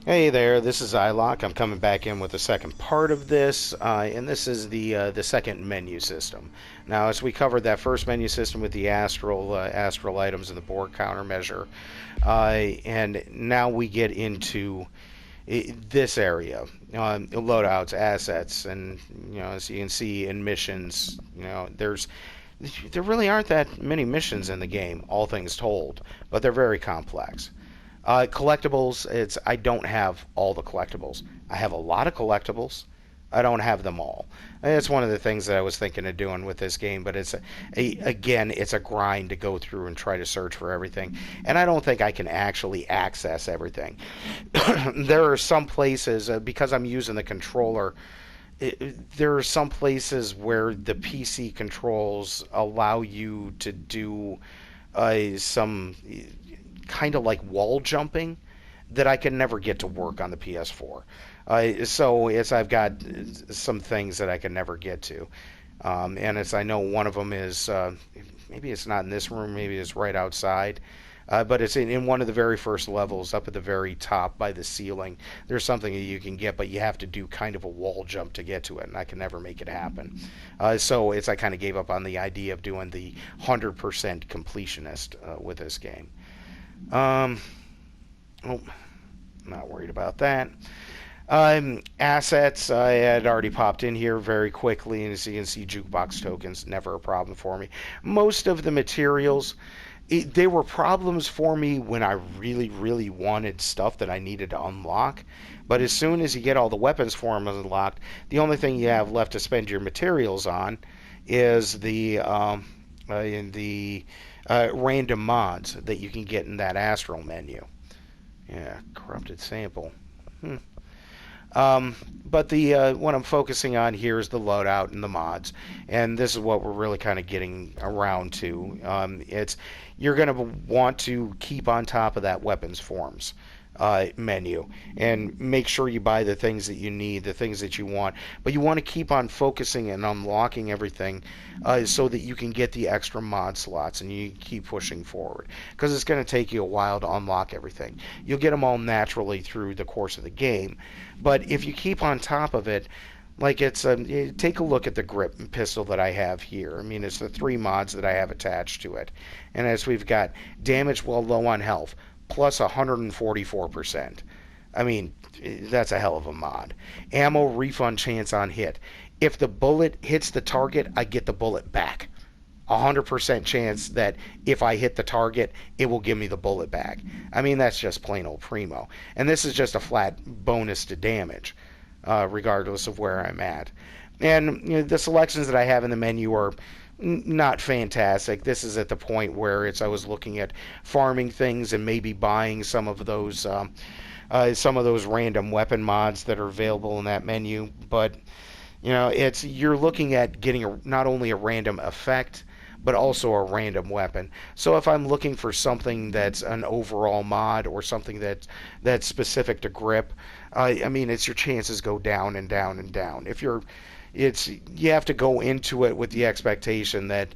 Hey there, this is iLock. I'm coming back in with the second part of this, and this is the second menu system. Now, as we covered that first menu system with the astral items and the board countermeasure, and now we get into this area, loadouts, assets, and as you can see in missions, there really aren't that many missions in the game, all things told, but they're very complex. Collectibles, it's I don't have all the collectibles. I have a lot of collectibles. I don't have them all. And it's one of the things that I was thinking of doing with this game, but again, it's a grind to go through and try to search for everything. And I don't think I can actually access everything. There are some places, because I'm using the controller, there are some places where the PC controls allow you to do some kind of like wall jumping that I can never get to work on the PS4. So it's I've got some things that I can never get to, and it's I know one of them is maybe it's not in this room, maybe it's right outside. But it's in one of the very first levels, up at the very top by the ceiling. There's something that you can get, but you have to do kind of a wall jump to get to it, and I can never make it happen. So it's I kind of gave up on the idea of doing the 100% completionist with this game. Um, oh, not worried about that. Assets, I had already popped in here very quickly, and as you can see, jukebox tokens, never a problem for me. Most of the materials, they were problems for me when I really, really wanted stuff that I needed to unlock. But as soon as you get all the weapons forms unlocked, the only thing you have left to spend your materials on is the random mods that you can get in that Astral menu. Yeah, corrupted sample. Hmm. But the what I'm focusing on here is the loadout and the mods, and this is what we're really kind of getting around to. It's you're going to want to keep on top of that weapons forms menu and make sure you buy the things that you need, the things that you want. But you want to keep on focusing and unlocking everything so that you can get the extra mod slots and you keep pushing forward. Because it's going to take you a while to unlock everything. You'll get them all naturally through the course of the game. But if you keep on top of it, like take a look at the grip pistol that I have here. I mean, it's the three mods that I have attached to it. And as we've got damage while low on health, plus 144%. I mean, that's a hell of a mod. Ammo refund chance on hit. If the bullet hits the target, I get the bullet back. 100% chance that if I hit the target, it will give me the bullet back. I mean, that's just plain old primo. And this is just a flat bonus to damage, regardless of where I'm at. And the selections that I have in the menu are not fantastic. This is at the point where I was looking at farming things and maybe buying some of those random weapon mods that are available in that menu. But it's you're looking at getting not only a random effect but also a random weapon. So if I'm looking for something that's an overall mod or something that's specific to grip, I mean, it's your chances go down and down and down. You have to go into it with the expectation that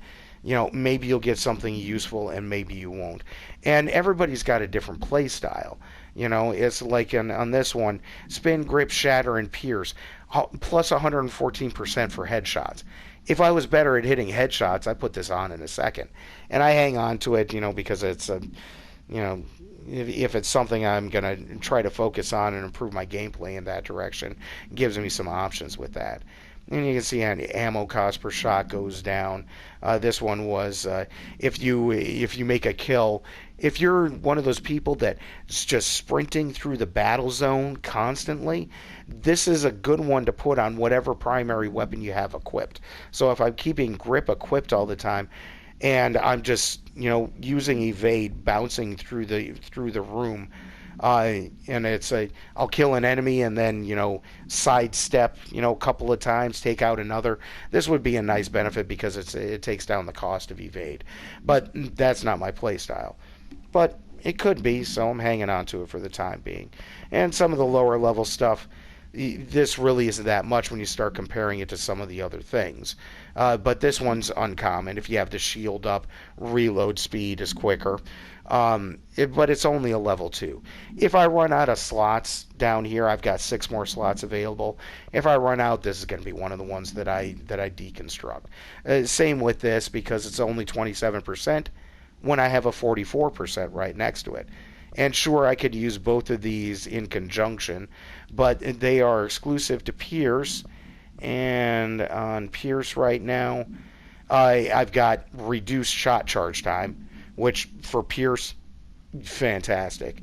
maybe you'll get something useful and maybe you won't. And everybody's got a different play style. It's like on this one, spin, grip, shatter, and pierce, plus 114% for headshots. If I was better at hitting headshots, I put this on in a second, and I hang on to it, because it's if it's something I'm gonna try to focus on and improve my gameplay in that direction, it gives me some options with that. And you can see ammo cost per shot goes down. This one was if you make a kill, if you're one of those people that's just sprinting through the battle zone constantly, this is a good one to put on whatever primary weapon you have equipped. So if I'm keeping grip equipped all the time, and I'm just using evade, bouncing through the room. And I'll kill an enemy and then sidestep a couple of times, take out another. This would be a nice benefit because it takes down the cost of evade, but that's not my play style. But it could be, so I'm hanging on to it for the time being. And some of the lower level stuff, this really isn't that much when you start comparing it to some of the other things. But this one's uncommon. If you have the shield up, reload speed is quicker. But it's only a level 2. If I run out of slots down here, I've got 6 more slots available. If I run out, this is going to be one of the ones that I deconstruct. Same with this, because it's only 27% when I have a 44% right next to it. And sure, I could use both of these in conjunction, but they are exclusive to Pierce. And on Pierce right now, I've got reduced shot charge time, which for Pierce, fantastic.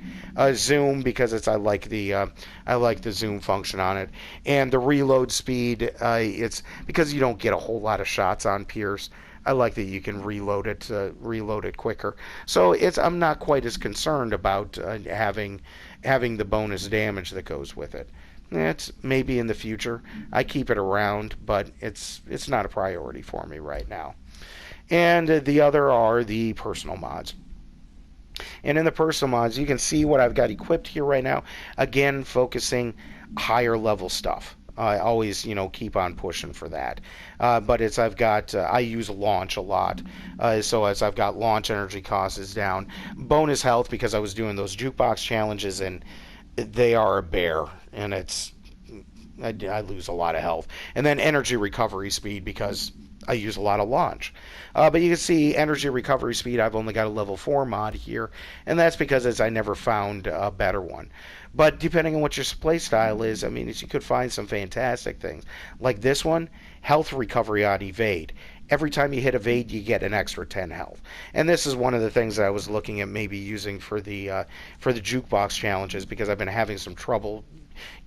Zoom, because I like the zoom function on it, and the reload speed. It's because you don't get a whole lot of shots on Pierce. I like that you can reload it quicker. So I'm not quite as concerned about having the bonus damage that goes with it. It's maybe in the future. I keep it around, but it's not a priority for me right now. And the other are the personal mods. And in the personal mods, you can see what I've got equipped here right now. Again, focusing higher level stuff. I always, keep on pushing for that. But I use launch a lot. So as I've got launch, energy cost is down. Bonus health, because I was doing those jukebox challenges, and they are a bear. And I lose a lot of health. And then energy recovery speed, because I use a lot of launch. But you can see energy recovery speed, I've only got a level 4 mod here, and that's because I never found a better one. But depending on what your playstyle is, you could find some fantastic things. Like this one, health recovery on evade. Every time you hit evade, you get an extra 10 health. And this is one of the things that I was looking at maybe using for the jukebox challenges, because I've been having some trouble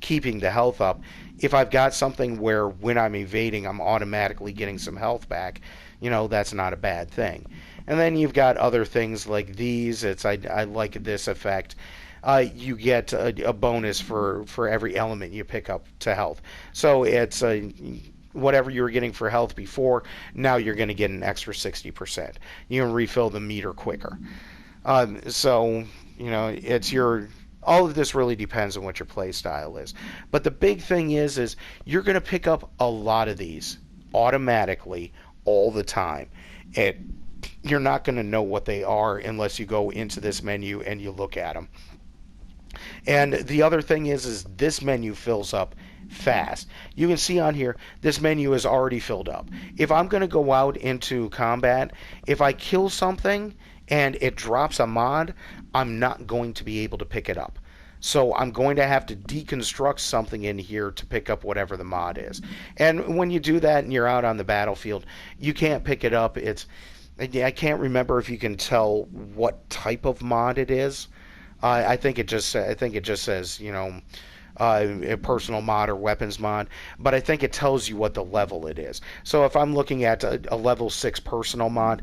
keeping the health up. If I've got something where when I'm evading, I'm automatically getting some health back, that's not a bad thing. And then you've got other things like these. I like this effect. You get a bonus for every element you pick up to health. So it's whatever you were getting for health before, now you're going to get an extra 60%. You can refill the meter quicker. So it's your. All of this really depends on what your play style is. But the big thing is you're going to pick up a lot of these automatically all the time. You're not going to know what they are unless you go into this menu and you look at them. And the other thing is this menu fills up fast. You can see on here, this menu is already filled up. If I'm going to go out into combat, if I kill something and it drops a mod, I'm not going to be able to pick it up. So I'm going to have to deconstruct something in here to pick up whatever the mod is. And when you do that and you're out on the battlefield, you can't pick it up. I can't remember if you can tell what type of mod it is. I think it just says, a personal mod or weapons mod, but I think it tells you what the level it is. So if I'm looking at a level 6 personal mod,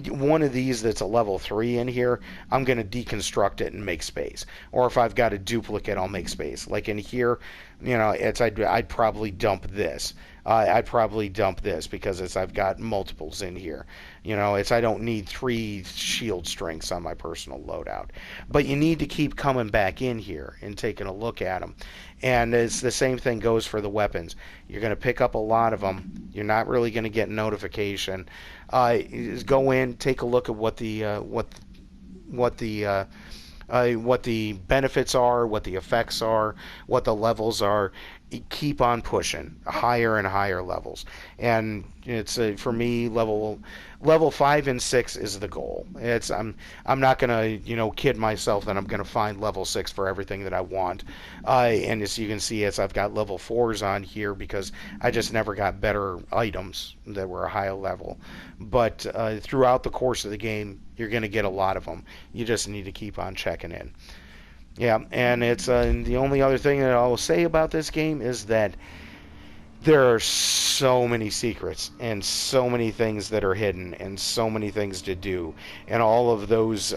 one of these that's a level 3 in here, I'm going to deconstruct it and make space. Or if I've got a duplicate, I'll make space. Like in here, I'd probably dump this. I'd probably dump this because I've got multiples in here. I don't need 3 shield strengths on my personal loadout. But you need to keep coming back in here and taking a look at them. And it's the same thing goes for the weapons. You're going to pick up a lot of them. You're not really going to get notification. Go in, take a look at what the benefits are, what the effects are, what the levels are. Keep on pushing higher and higher levels, and it's for me level 5 and 6 is the goal. I'm not gonna kid myself that I'm gonna find level 6 for everything that I want, and as you can see, I've got level 4s on here because I just never got better items that were a higher level. But throughout the course of the game, you're gonna get a lot of them. You just need to keep on checking in. Yeah, and it's the only other thing that I will say about this game is that there are so many secrets and so many things that are hidden and so many things to do, and all of those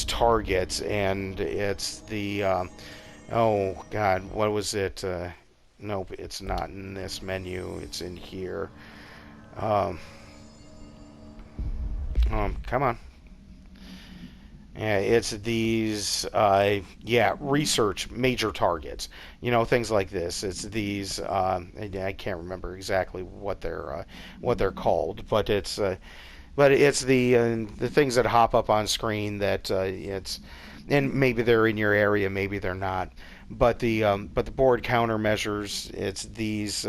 targets, and it's the oh God, what was it? Nope, it's not in this menu. It's in here. Come on. It's these, yeah, research major targets. Things like this. It's these. I can't remember exactly what they're called, but it's the things that hop up on screen that it's, and maybe they're in your area, maybe they're not. But the board countermeasures. It's these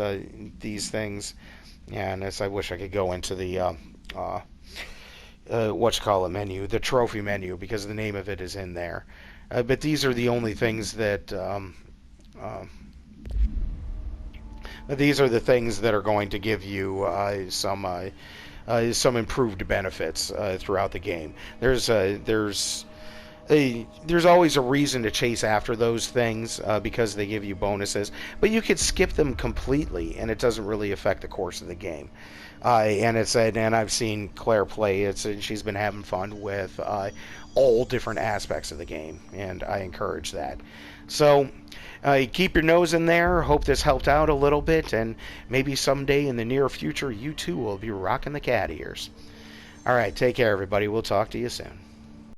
things, and I wish I could go into the what you call it menu, the trophy menu, because the name of it is in there. But these are the only things that uh, these are the things that are going to give you some improved benefits throughout the game. There's always a reason to chase after those things because they give you bonuses, but you could skip them completely, and it doesn't really affect the course of the game. And I've seen Claire play. She's been having fun with all different aspects of the game, and I encourage that. So keep your nose in there. Hope this helped out a little bit, and maybe someday in the near future, you too will be rocking the cat ears. All right, take care, everybody. We'll talk to you soon.